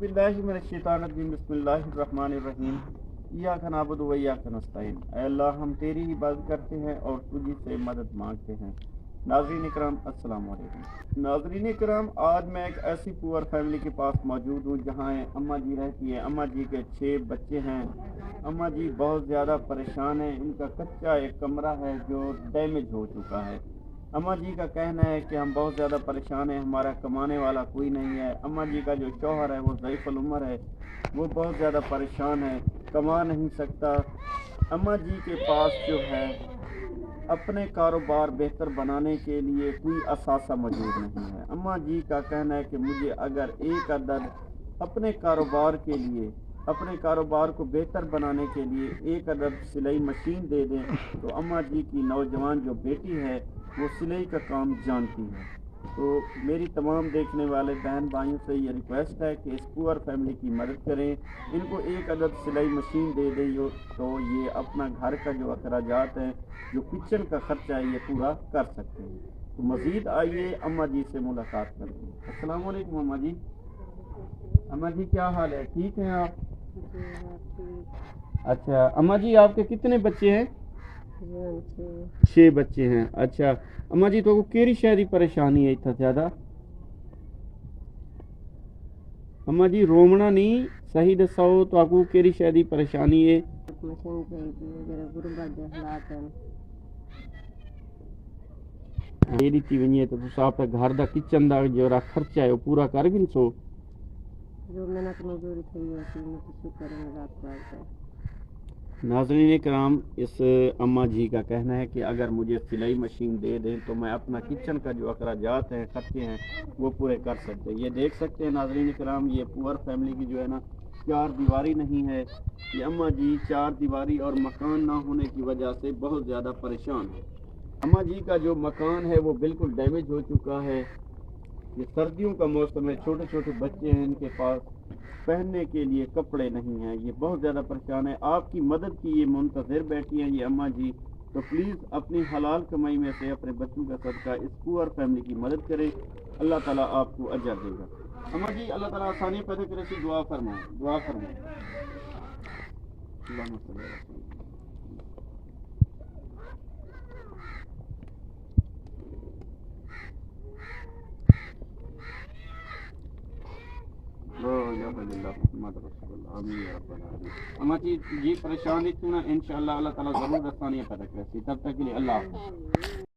बिल्लाहि मिनश्शैतानिर्रजीम बिस्मिल्लाहिर्रहमानिर्रहीम इय्याका नअबुदु व इय्याका नस्तईन। ऐ अल्लाह हम तेरी ही इबादत करते हैं और तुझी से मदद मांगते हैं। नाज़रीन इकराम अस्सलाम वालेकुम। नाज़रीन इकराम, आज मैं एक ऐसी पुअर फैमिली के पास मौजूद हूँ जहाँ अम्मा जी रहती हैं। अम्मा जी के 6 बच्चे हैं। अम्मा जी बहुत ज़्यादा परेशान हैं। इनका कच्चा एक कमरा है जो डैमेज हो चुका है। अम्मा जी का कहना है कि हम बहुत ज़्यादा परेशान हैं, हमारा कमाने वाला कोई नहीं है। अम्मा जी का जो शौहर है वो ज़ईफ़ुल उम्र है, वो बहुत ज़्यादा परेशान है, कमा नहीं सकता। अम्मा जी के पास जो है अपने कारोबार बेहतर बनाने के लिए कोई असासा मौजूद नहीं है। अम्मा जी का कहना है कि मुझे अगर एक अदद अपने कारोबार के लिए, अपने कारोबार को बेहतर बनाने के लिए एक अदद सिलाई मशीन दे दें तो अम्मा जी की नौजवान जो बेटी है वो सिलाई का काम जानती है। तो मेरी तमाम देखने वाले बहन भाइयों से ये रिक्वेस्ट है कि इस पुअर फैमिली की मदद करें, इनको एक अदद सिलाई मशीन दे दें तो ये अपना घर का जो अखराजात हैं, जो किचन का खर्चा है, ये पूरा कर सकते हैं। तो मज़ीद आइए अम्मा जी से मुलाकात करते हैं। अस्सलाम वालेकुम अम्मा जी। अम्मा जी क्या हाल है, ठीक हैं आप? अच्छा अम्मा जी, आपके कितने बच्चे हैं? 6 बच्चे हैं। अच्छा अम्मा जी, तो केरी शायद परेशानी है इतना ज़्यादा? अम्मा जी रोमना नहीं, सही दसो तो आपको केरी शायद परेशानी है? ये दी वही तो तुम आप घर का किचन का जो खर्चा है वो पूरा कर भी सो? जो मेहनत मजदूरी थी नाज़रीन कराम, इस अम्मा जी का कहना है कि अगर मुझे सिलाई मशीन दे दें तो मैं अपना किचन का जो अखराजात हैं, खर्चे हैं, वो पूरे कर सकते हैं। ये देख सकते हैं नाज़रीन कराम, ये पुअर फैमिली की जो है ना 4 दीवारी नहीं है। ये अम्मा जी 4 दीवारी और मकान ना होने की वजह से बहुत ज़्यादा परेशान है। अम्मा जी का जो मकान है वो बिल्कुल डैमेज हो चुका है। ये सर्दियों का मौसम है, छोटे छोटे बच्चे हैं, इनके पास पहनने के लिए कपड़े नहीं हैं। ये बहुत ज़्यादा परेशान है। आपकी मदद की ये मुंतज़िर बैठी हैं ये अम्मा जी। तो प्लीज़ अपनी हलाल कमाई में से अपने बच्चों का सदका इस पुअर फैमिली की मदद करें, अल्लाह ताला आपको अजर देगा। अम्मा जी अल्लाह ताला आसानी पैदा करे से दुआ फरमाएं, दुआ फरमाएं। अम्मा जी परेशान इतना इंशाअल्लाह अल्लाह ताला ज़रूर आसानियाँ पैदा करेगी। तब तक के लिए अल्लाह हाफ़िज़।